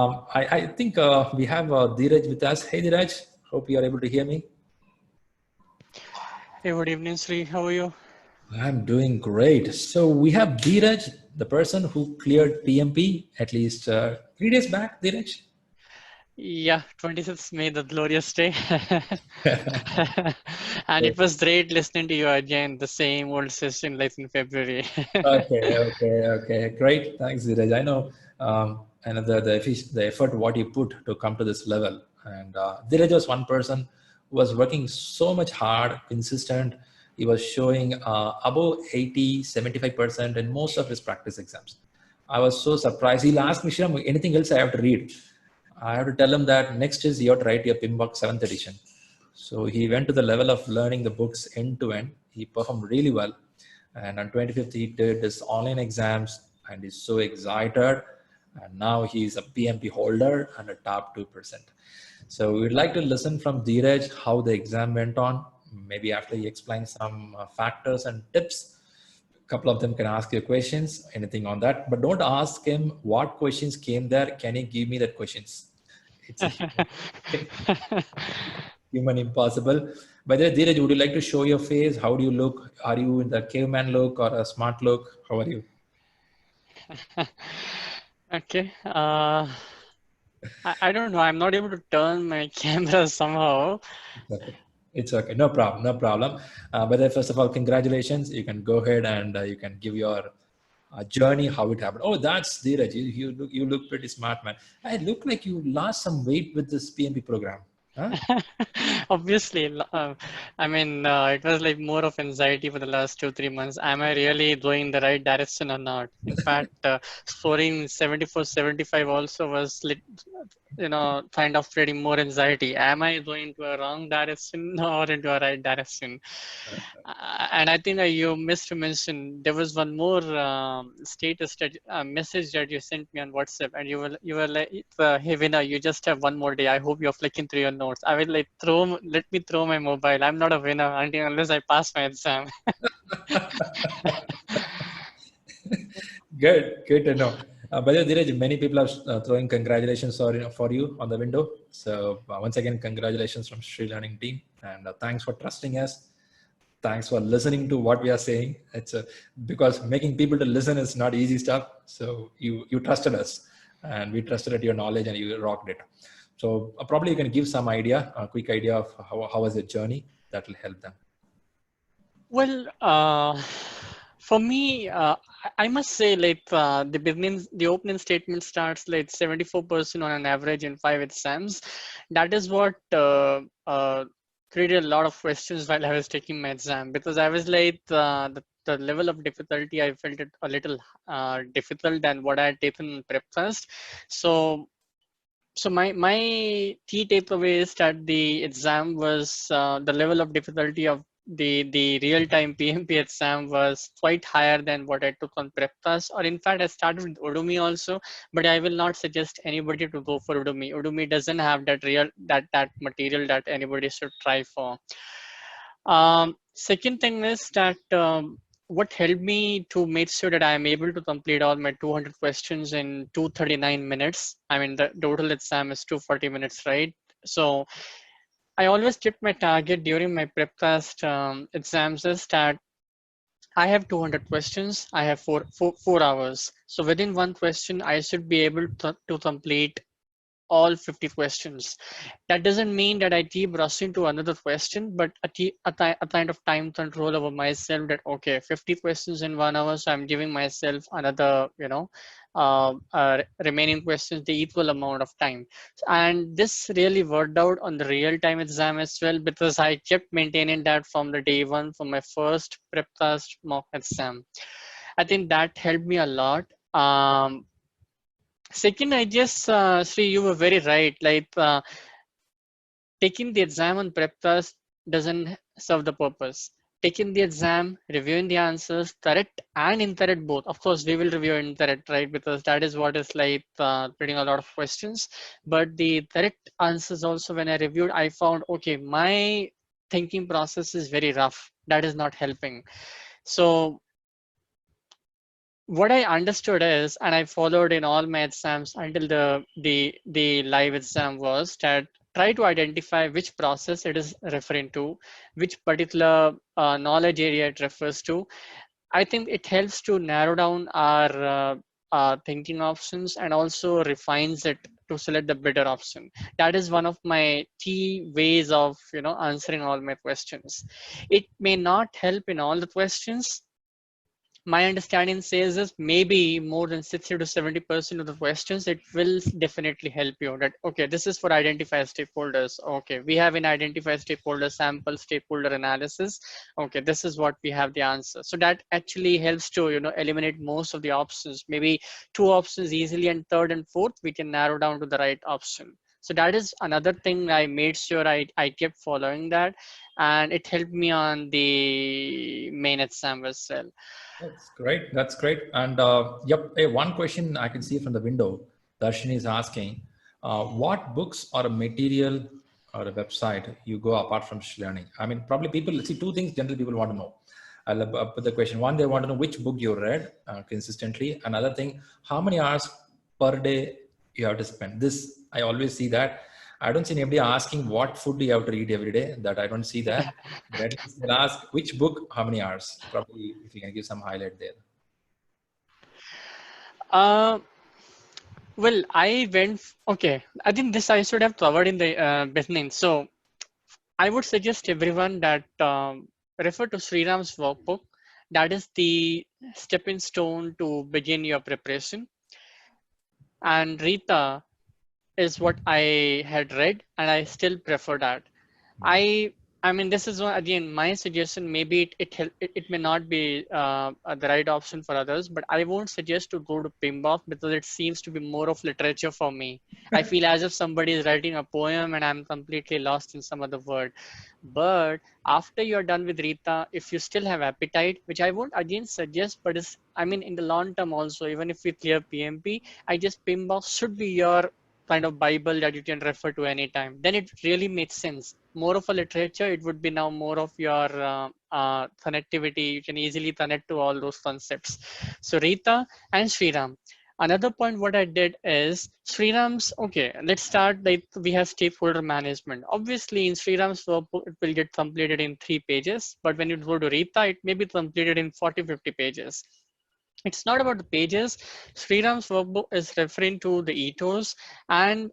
I think we have Dheeraj with us. Hey, Dheeraj. Hope you are able to hear me. Hey, good evening, Sri. How are you? I'm doing great. So we have Dheeraj, the person who cleared PMP at least 3 days back, Dheeraj. Yeah, 26th May, the glorious day. And it was great listening to you again, the same old session like in February. Okay. Great. Thanks, Dheeraj. I know the effort what you put to come to this level. And Dheeraj was one person who was working so much hard, consistent. He was showing above 80, 75% in most of his practice exams. I was so surprised. He'll ask me, Shriram, anything else I have to read? I have to tell him that next is you have to write your PMBOK 7th edition. So he went to the level of learning the books end to end. He performed really well. And on 25th, he did his online exams and he's so excited. And now he's a PMP holder and a top 2%. So we'd like to listen from Dheeraj how the exam went on. Maybe after he explains some factors and tips, a couple of them can ask you questions, anything on that. But don't ask him what questions came there. Can you give me that questions? It's a human impossible. By the way, Dheeraj, would you like to show your face? How do you look? Are you in the caveman look or a smart look? How are you? Okay. I don't know. I'm not able to turn my camera somehow. It's okay. No problem. No problem. By the way, first of all, congratulations. You can go ahead and you can give your journey, how it happened. Oh, that's Dheeraj. You look pretty smart, man. I look like you lost some weight with this PMP program. Huh? Obviously, I mean, it was like more of anxiety for the last 2-3 months. Am I really going the right direction or not? In fact, scoring 74, 75 also was, kind of creating more anxiety. Am I going to a wrong direction or into a right direction? And I think you missed to mention there was one more status that message that you sent me on WhatsApp, and you were like, "Hey Vina, you just have one more day. I hope you're flicking through your notes." I will like let me throw my mobile. I'm not a winner unless I pass my exam. Good to know. By the way, Dheeraj, many people are throwing congratulations for you on the window. So once again, congratulations from ShriLearning team, and thanks for trusting us. Thanks for listening to what we are saying. It's because making people to listen is not easy stuff. So you trusted us, and we trusted at your knowledge, and you rocked it. So probably you can give some idea, a quick idea of how was the journey that will help them. Well, for me, I must say, like the opening statement starts like 74% on an average in 5 exams. That is what created a lot of questions while I was taking my exam, because I was like the level of difficulty, I felt it a little difficult than what I had taken in prep first. So my key takeaway is that the exam was the level of difficulty of the real-time PMP exam was quite higher than what I took on prep class, or in fact I started with Udemy also, but I will not suggest anybody to go for Udemy. Udemy doesn't have that material that anybody should try for. Second thing is that what helped me to make sure that I am able to complete all my 200 questions in 239 minutes. I mean, the total exam is 240 minutes, right? So I always kept my target during my prep class exams is that I have 200 questions. I have four hours. So within one question, I should be able to complete all 50 questions. That doesn't mean that I keep rushing to another question, but a kind of time control over myself that, okay, 50 questions in 1 hour, so I'm giving myself another, remaining questions, the equal amount of time. And this really worked out on the real-time exam as well, because I kept maintaining that from the day one for my first prep class mock exam. I think that helped me a lot. Second, I guess, Sri, you were very right. Like taking the exam on prep class doesn't serve the purpose. Taking the exam, reviewing the answers, correct and incorrect both. Of course, we will review incorrect, right? Because that is what is like reading a lot of questions. But the correct answers also, when I reviewed, I found, okay, my thinking process is very rough. That is not helping. So what I understood is, and I followed in all my exams until the live exam, was that try to identify which process it is referring to, which particular knowledge area it refers to. I think it helps to narrow down our thinking options and also refines it to select the better option. That is one of my key ways of answering all my questions. It may not help in all the questions. My understanding says is maybe more than 60 to 70% of the questions, it will definitely help you that, okay, this is for identify stakeholders. Okay, we have an identify stakeholder sample stakeholder analysis. Okay, this is what we have the answer. So that actually helps to, eliminate most of the options, maybe two options easily, and third and fourth, we can narrow down to the right option. So that is another thing I made sure I kept following that, and it helped me on the main exam as well. That's great. That's great. And yep, one question I can see from the window, Darshini is asking, what books or a material or a website you go apart from learning? I mean, probably people see two things generally people want to know. I'll put the question. One, they want to know which book you read consistently. Another thing, how many hours per day you have to spend. This, I always see that. I don't see anybody asking what food do you have to eat every day. That I don't see that. But they'll ask which book, how many hours. Probably if you can give some highlight there. Uh, well, okay. I think this I should have covered in the beginning. So I would suggest everyone that refer to Sriram's workbook. That is the stepping stone to begin your preparation. And Rita is what I had read, and I still prefer that. I mean, this is again my suggestion. Maybe it may not be the right option for others, but I won't suggest to go to PIMBOK because it seems to be more of literature for me. I feel as if somebody is writing a poem and I'm completely lost in some other word. But after you're done with Rita, if you still have appetite, which I won't again suggest, but is I mean in the long term also, even if we clear PMP, I just PIMBOK should be your kind of Bible that you can refer to anytime. Then it really makes sense. More of a literature, it would be now more of your connectivity. You can easily connect to all those concepts. So Rita and Sriram. Another point what I did is Sriram's, okay, let's start, like we have stakeholder management. Obviously in Sriram's workbook, it will get completed in 3 pages, but when you go to Rita, it may be completed in 40, 50 pages. It's not about the pages. Sriram's workbook is referring to the ethos, and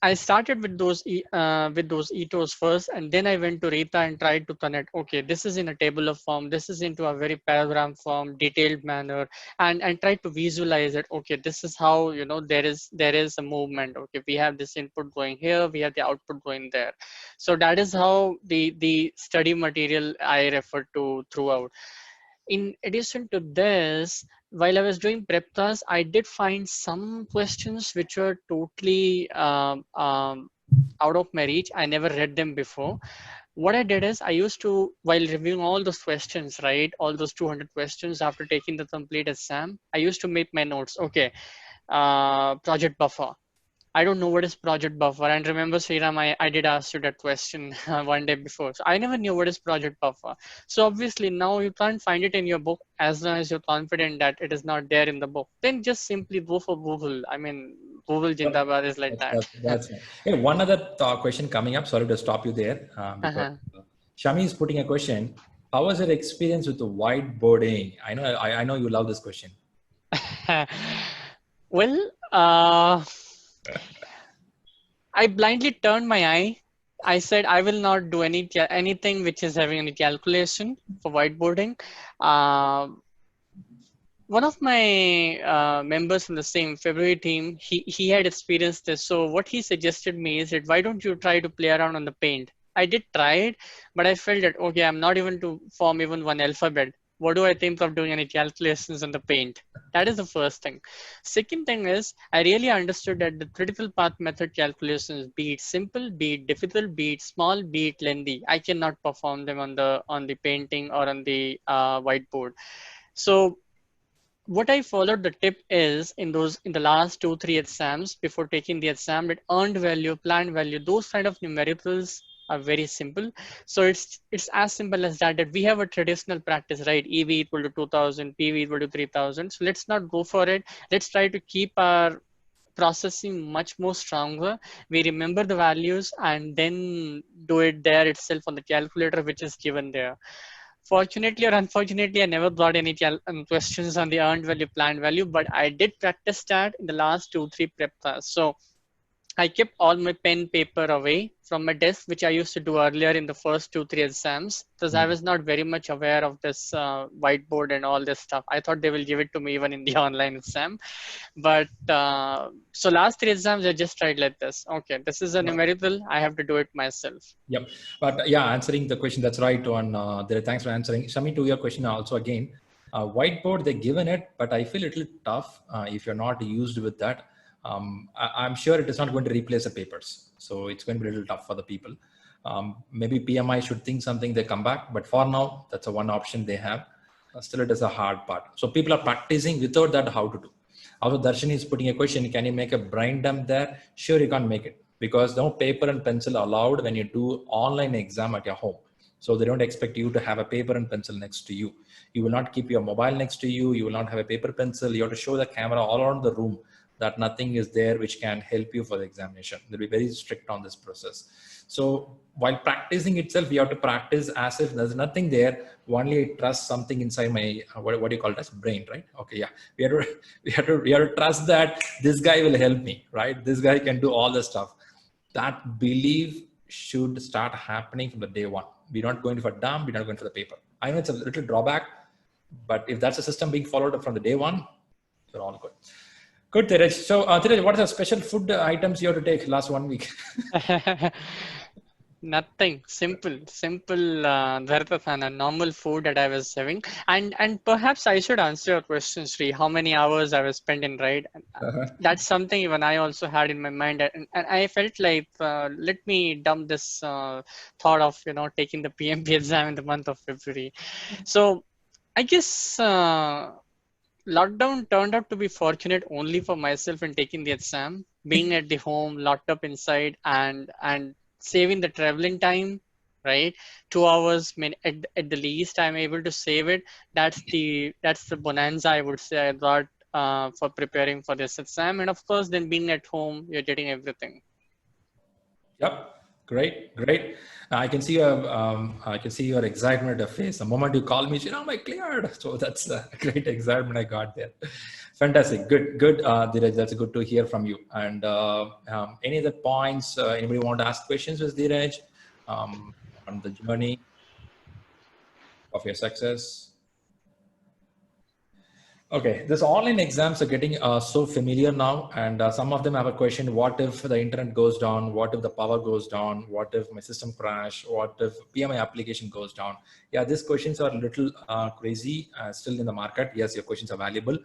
I started with those ethos first, and then I went to Rita and tried to connect. Okay, this is in a table of form. This is into a very paragraph form, detailed manner, and try to visualize it. Okay, this is how there is a movement. Okay, we have this input going here, we have the output going there. So that is how the study material I referred to throughout. In addition to this, while I was doing prep class, I did find some questions which were totally out of my reach. I never read them before. What I did is I used to, while reviewing all those questions, right, all those 200 questions after taking the complete exam, I used to make my notes. Okay, project buffer. I don't know what is project buffer. And remember, Sriram, I did ask you that question one day before. So I never knew what is project buffer. So obviously now you can't find it in your book as long as you're confident that it is not there in the book. Then just simply go for Google. I mean, Google Jindabad is like that. That's right. One other question coming up. Sorry to stop you there because Shami is putting a question. How was your experience with the whiteboarding? I know you love this question. Well, I blindly turned my eye. I said I will not do anything which is having any calculation for whiteboarding. One of my members from the same February team, he had experienced this. So what he suggested me is that why don't you try to play around on the paint? I did try it, but I felt that, okay, I'm not even to form even one alphabet. What do I think of doing any calculations on the paint? That is the first thing. Second thing is, I really understood that the critical path method calculations, be it simple, be it difficult, be it small, be it lengthy, I cannot perform them on the painting or on the whiteboard. So what I followed the tip is in the last 2-3 exams before taking the exam, that earned value, planned value, those kind of numericals are very simple. So it's as simple as that, that we have a traditional practice, right? EV equal to 2000, PV equal to 3000. So let's not go for it. Let's try to keep our processing much more stronger. We remember the values and then do it there itself on the calculator, which is given there. Fortunately or unfortunately, I never brought any questions on the earned value, planned value, but I did practice that in the last 2-3 prep class. So I kept all my pen paper away from my desk, which I used to do earlier in the first 2-3 exams, because I was not very much aware of this whiteboard and all this stuff. I thought they will give it to me even in the online exam. But so last 3 exams, I just tried like this. Okay, this is a numerical. I have to do it myself. Yep. But yeah, answering the question, that's right on there. Thanks for answering. Shami, to your question also again, whiteboard, they're given it, but I feel a little tough if you're not used with that. I'm sure it is not going to replace the papers. So it's going to be a little tough for the people. Maybe PMI should think something, they come back, but for now, that's a one option they have. Still, it is a hard part. So people are practicing without that, how to do. Also, Darshan is putting a question, can you make a brain dump there? Sure, you can't make it because no paper and pencil allowed when you do online exam at your home. So they don't expect you to have a paper and pencil next to you. You will not keep your mobile next to you. You will not have a paper pencil. You have to show the camera all around the room that nothing is there which can help you for the examination. They'll be very strict on this process. So while practicing itself, you have to practice as if there's nothing there. Only I trust something inside my, what do you call it as brain, right? Okay, yeah. We have to trust that this guy will help me, right? This guy can do all the stuff. That belief should start happening from the day one. We're not going for dumb, we're not going for the paper. I know it's a little drawback, but if that's a system being followed from the day one, you're all good. Good, Dheeraj. So, Dheeraj, what are the special food items you have to take last 1 week? Nothing. Simple, Dhartapana, normal food that I was having. And perhaps I should answer your question, Sri, how many hours I was spending, right? That's something even I also had in my mind. And I felt like, let me dump this thought of, taking the PMP exam in the month of February. So I guess lockdown turned out to be fortunate only for myself in taking the exam, being at the home, locked up inside, and saving the traveling time, right? 2 hours at the least, I'm able to save it. That's the bonanza I would say I got for preparing for this exam, and of course, then being at home, you're getting everything. Yep. Great. I can see your excitement of face. The moment you call me, I cleared. So that's a great excitement I got there. Fantastic. Good. Dheeraj, that's good to hear from you. And any other points? Anybody want to ask questions with Dheeraj on the journey of your success? Okay, this online exams are getting so familiar now, and some of them have a question: what if the internet goes down? What if the power goes down? What if my system crash? What if PMI application goes down? Yeah, these questions are a little crazy, still in the market. Yes, your questions are valuable.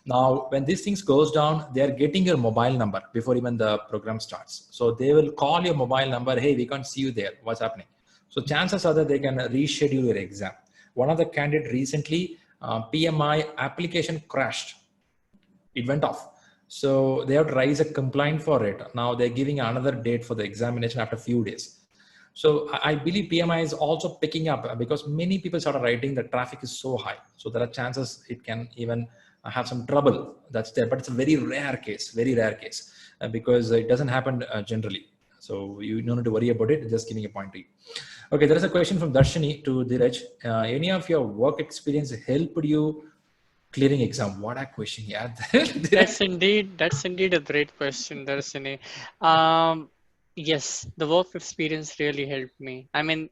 Now, when these things goes down, they are getting your mobile number before even the program starts. So they will call your mobile number. Hey, we can't see you there. What's happening? So chances are that they can reschedule your exam. One of the candidate recently, PMI application crashed. It went off. So they have to raise a complaint for it. Now they're giving another date for the examination after a few days. So I believe PMI is also picking up because many people started writing the traffic is so high. So there are chances it can even have some trouble that's there, but it's a very rare case because it doesn't happen generally. So you don't need to worry about it. Just giving a point to you. Okay, there is a question from Darshini to Dheeraj. Any of your work experience helped you clearing exam? What a question, yeah. That's indeed a great question, Darshini. Yes, the work experience really helped me. I mean,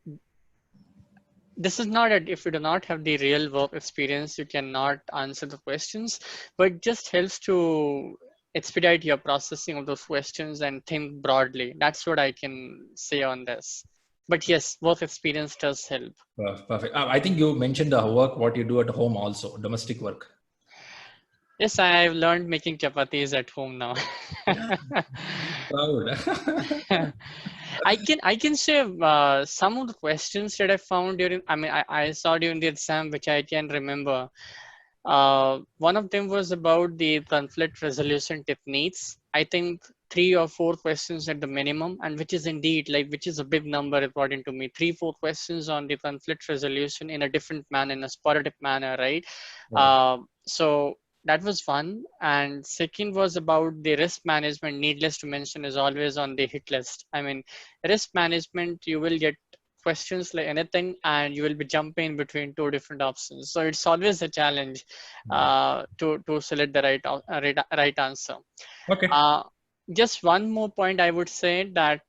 this is not that if you do not have the real work experience, you cannot answer the questions, but just helps to expedite your processing of those questions and think broadly. That's what I can say on this. But yes, work experience does help. Perfect. I think you mentioned the work, what you do at home also, domestic work. Yes, I've learned making chapatis at home now. Proud. I can share some of the questions that I found during. I mean, I saw during the exam, which I can remember. One of them was about the conflict resolution techniques. I think 3 or 4 questions at the minimum, and which is indeed like, which is a big number according to me, 3-4 questions on the conflict resolution in a different manner, in a sporadic manner, right? Right. So that was fun. And second was about the risk management. Needless to mention, is always on the hit list. I mean, risk management, you will get questions like anything, and you will be jumping between two different options. So it's always a challenge to select the right answer. Okay. Uh, just one more point I would say that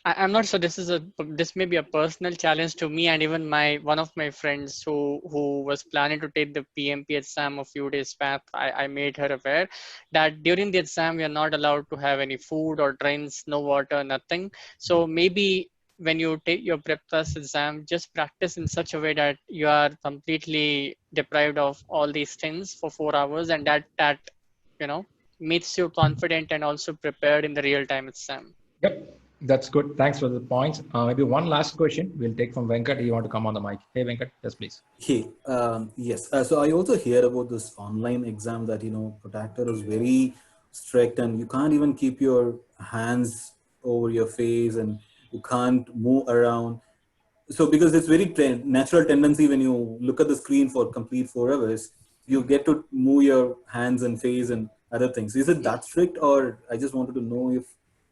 I'm not sure, this may be a personal challenge to me and even my one of my friends who was planning to take the PMP exam a few days back. I made her aware that during the exam we are not allowed to have any food or drinks, no water, nothing. So maybe when you take your prep plus exam, just practice in such a way that you are completely deprived of all these things for 4 hours, and that you know makes you confident and also prepared in the real time exam. Yep. That's good. Thanks for the points. Maybe one last question we'll take from Venkat. You want to come on the mic? Hey, Venkat, yes, please. Hey, yes. So I also hear about this online exam that, Protector is very strict and you can't even keep your hands over your face and you can't move around. So because it's very natural tendency when you look at the screen for complete 4 hours, you get to move your hands and face and other things. Is it that strict, or I just wanted to know if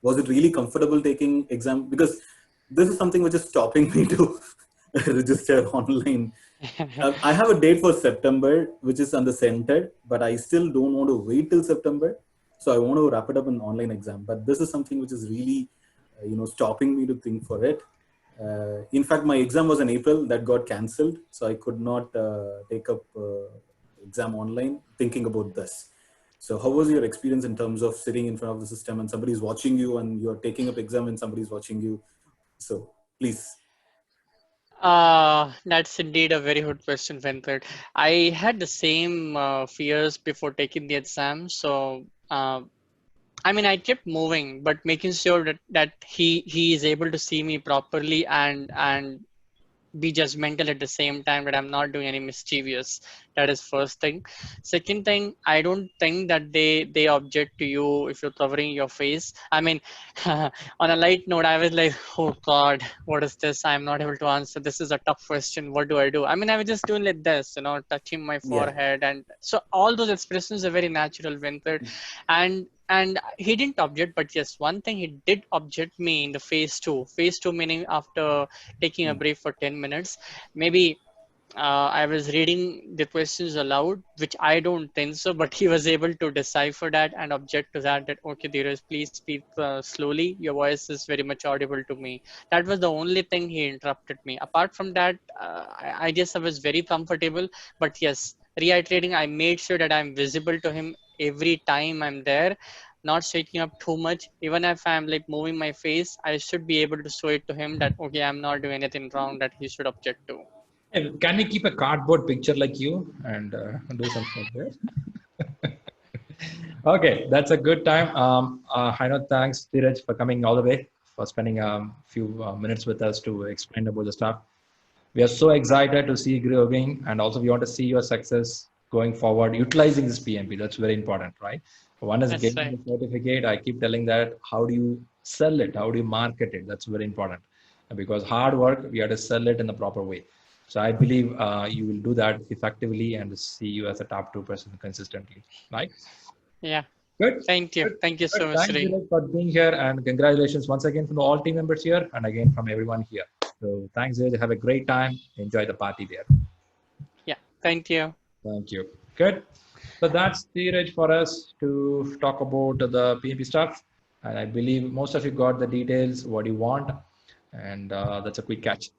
was it really comfortable taking exam, because this is something which is stopping me to register online. I have a date for September, which is on the center, but I still don't want to wait till September. So I want to wrap it up in online exam. But this is something which is really, stopping me to think for it. In fact, my exam was in April that got cancelled, so I could not take up exam online. Thinking about this. So how was your experience in terms of sitting in front of the system and somebody's watching you and you're taking up exam and somebody's watching you? So please. That's indeed a very good question, Venkat. I had the same fears before taking the exam. So, I mean, I kept moving, but making sure that he is able to see me properly and be judgmental at the same time, that I'm not doing any mischievous. That is first thing. Second thing, I don't think that they object to you if you're covering your face. I mean, on a light note, I was like, oh God, what is this? I'm not able to answer. This is a tough question. What do I do? I mean, I was just doing like this, touching my Yeah. forehead, and so all those expressions are very natural, Venkat. And he didn't object, but yes, one thing he did object me in the phase two meaning after taking a brief for 10 minutes. Maybe I was reading the questions aloud, which I don't think so, but he was able to decipher that and object to that, okay, Dheeraj, please speak slowly. Your voice is very much audible to me. That was the only thing he interrupted me. Apart from that, I guess I was very comfortable. But yes, reiterating, I made sure that I'm visible to him every time I'm there, not shaking up too much. Even if I'm like moving my face, I should be able to show it to him that, okay, I'm not doing anything wrong that he should object to. Hey, can we keep a cardboard picture like you and do something like this? Okay, that's a good time. I know, thanks, Dheeraj, for coming all the way, for spending a few minutes with us to explain about the stuff. We are so excited to see you growing, and also we want to see your success going forward, utilizing this PMP. That's very important, right? One is That's getting right. the certificate. I keep telling that, how do you sell it? How do you market it? That's very important, because hard work, we have to sell it in the proper way. So I believe you will do that effectively and see you as a top 2% consistently, right? Yeah. Good. Thank you. Good. Thank you Good. so much, Thanks, Sri. Dheeraj, for being here, and congratulations once again from all team members here, and again from everyone here. So thanks, Dheeraj. Have a great time. Enjoy the party there. Yeah. Thank you. Thank you. Good. So that's Dheeraj for us to talk about the PMP stuff. And I believe most of you got the details, what you want. And that's a quick catch.